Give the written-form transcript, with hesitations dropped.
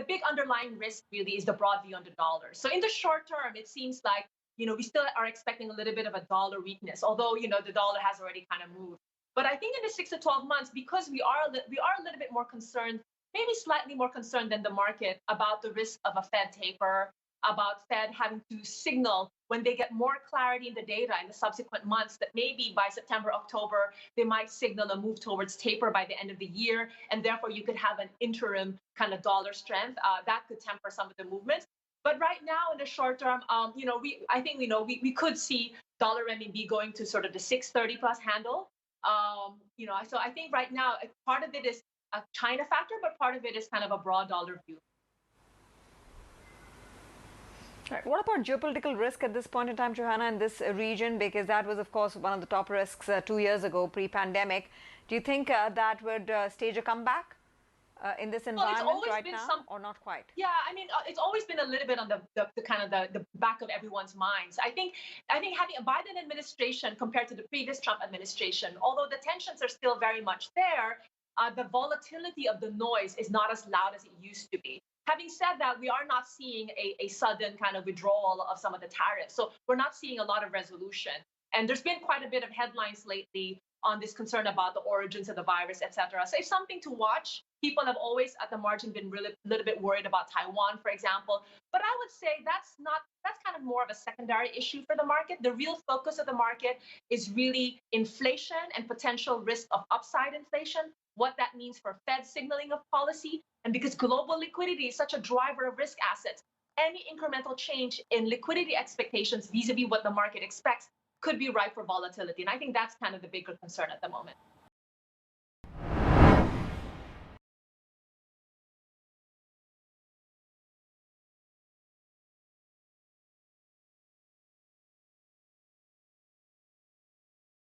big underlying risk really is the broad view on the dollar. So in the short term, it seems like, we still are expecting a little bit of a dollar weakness, although, the dollar has already kind of moved. But I think in the 6 to 12 months, because we are a little bit more concerned, maybe slightly more concerned than the market about the risk of a Fed taper, about Fed having to signal when they get more clarity in the data in the subsequent months that maybe by September, October, they might signal a move towards taper by the end of the year. And therefore, you could have an interim kind of dollar strength that could temper some of the movements. But right now, in the short term, we could see dollar renminbi going to sort of the 630 plus handle. So I think right now, part of it is a China factor, but part of it is kind of a broad dollar view. Right. What about geopolitical risk at this point in time, Johanna, in this region? Because that was, of course, one of the top risks 2 years ago, pre-pandemic. Do you think that would stage a comeback in this environment right now, or not quite? Yeah, I mean, it's always been a little bit on the kind of the back of everyone's minds. I think having a Biden administration compared to the previous Trump administration, although the tensions are still very much there, the volatility of the noise is not as loud as it used to be. Having said that, we are not seeing a sudden kind of withdrawal of some of the tariffs. So we're not seeing a lot of resolution. And there's been quite a bit of headlines lately on this concern about the origins of the virus, et cetera. So it's something to watch. People have always at the margin been really a little bit worried about Taiwan, for example. But I would say that's kind of more of a secondary issue for the market. The real focus of the market is really inflation and potential risk of upside inflation, what that means for Fed signaling of policy. And because global liquidity is such a driver of risk assets, any incremental change in liquidity expectations vis-a-vis what the market expects could be ripe for volatility. And I think that's kind of the bigger concern at the moment.